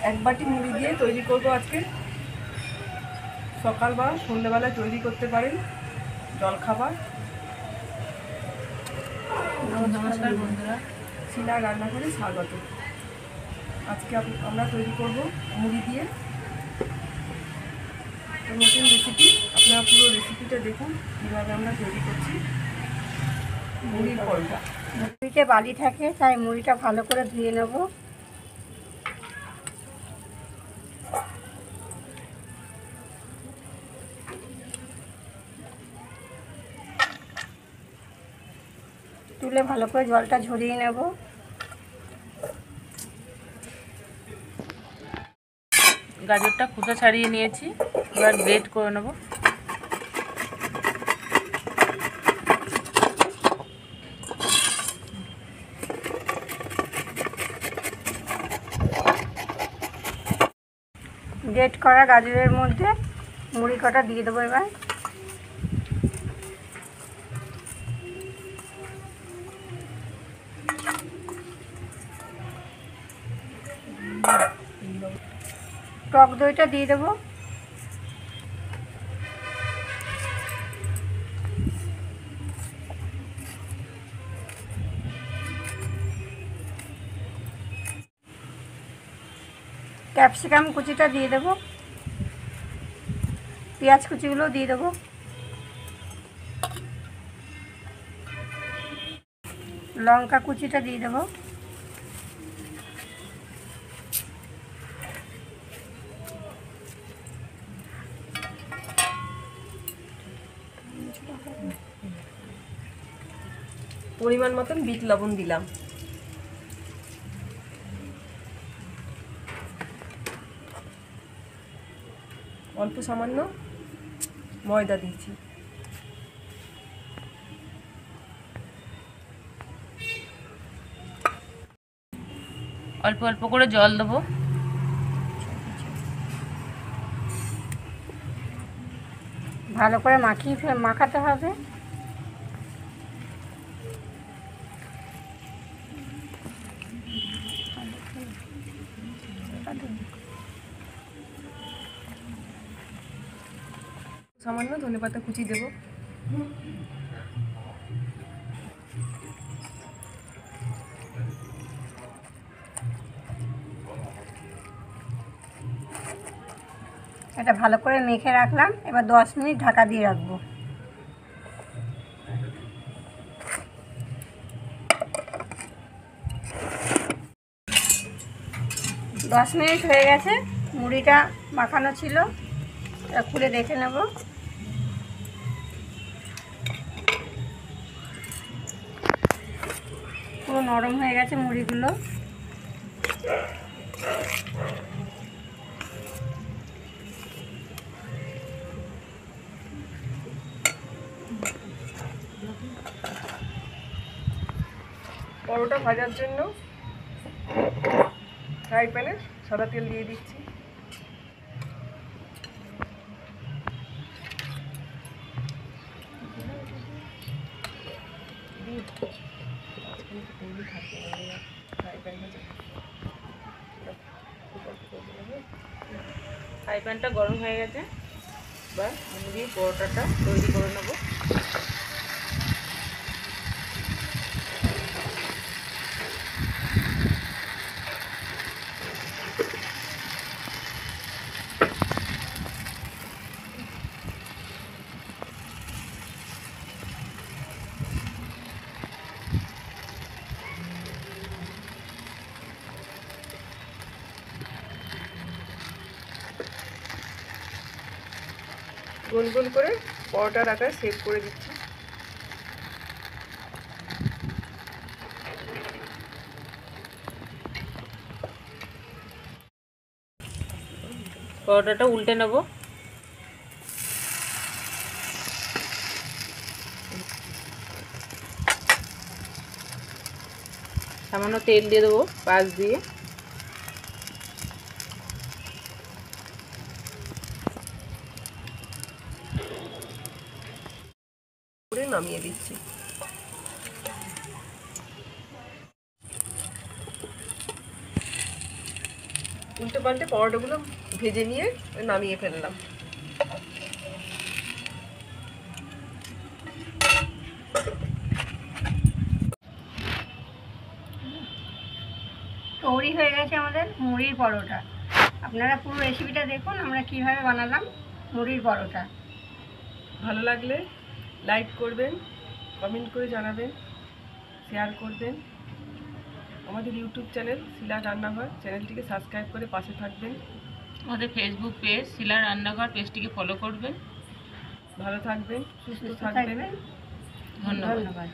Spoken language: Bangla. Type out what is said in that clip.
এক বাটি মুড়ি দিয়ে তৈরি করব আজকে। সকাল বা সন্ধ্যেবেলায় তৈরি করতে পারেন জলখাবার। নমস্কার বন্ধুরা, শিলার রান্নাঘরে স্বাগত। আজকে আমরা তৈরি করব মুড়ি দিয়ে নতুন রেসিপি। আপনারা পুরো রেসিপিটা দেখুন কীভাবে আমরা তৈরি করছি মুড়ির পরোটা। মুড়িতে বালি থাকে, তাই মুড়িটা ভালো করে ধুয়ে নেব। তুলে ভালো করে জলটা ঝরিয়ে নেব। গাজরটা খোসা ছাড়িয়ে নিয়েছি, এবার গ্রেট করে নেব। গ্রেট করা গাজরের মধ্যে মুড়ি কটা দিয়ে দেবো। এবার টক দইটা দিয়ে দেবো। ক্যাপসিকাম কুচিটা দিয়ে দেবো। পেঁয়াজ কুচিগুলো দিয়ে দেবো। লঙ্কা কুচিটা দিয়ে দেবো। পরিমাণ মতন বিট লবণ দিলাম। অল্প সামান্য ময়দা দিয়েছি। অল্প অল্প করে জল দেবো। ভালো করে মাখাতে হবে। সামান্য ধনেপাতা কুচি দেব। এটা ভালো করে মেখে রাখলাম। এবার 10 মিনিট ঢাকা দিয়ে রাখবো। 10 মিনিট হয়ে গেছে। মুড়িটা মাখানো ছিল, এটা খুলে দেখে নেব। পুরো নরম হয়ে গেছে মুড়িগুলো। পরোটা ভাজার জন্য ফ্রাই প্যানে সাদা তেল দিয়ে দিচ্ছি। ফ্রাই প্যানটা গরম হয়ে গেছে, এবার মুড়ি পরোটাটা তৈরি করে নেব। গোল গোল করে পরোটার আকার শেপ করে দিচ্ছি। পরোটাটা উল্টে নেব। সামান্য তেল দিয়ে দেবো পাশ দিয়ে। নামিয়ে দিচ্ছি। উল্টে পাল্টে পরোটাগুলো ভেজে নিয়ে নামিয়ে ফেললাম। তৈরি হয়ে গেছে আমাদের মুড়ির পরোটা। আপনারা পুরো রেসিপিটা দেখুন আমরা কিভাবে বানালাম মুড়ির পরোটা। ভালো লাগলে লাইক করবেন, কমেন্ট করে জানাবেন, শেয়ার করবেন। আমাদের ইউটিউব চ্যানেল শিলা রান্নাঘর, চ্যানেলটিকে সাবস্ক্রাইব করে পাশে থাকবেন। আমাদের ফেসবুক পেজ শিলা রান্নাঘর, পেজটিকে ফলো করবেন। ভালো থাকবেন, সুস্থ সুস্থ থাকবেন। থাকবেন। ধন্যবাদ। ধন্যবাদ।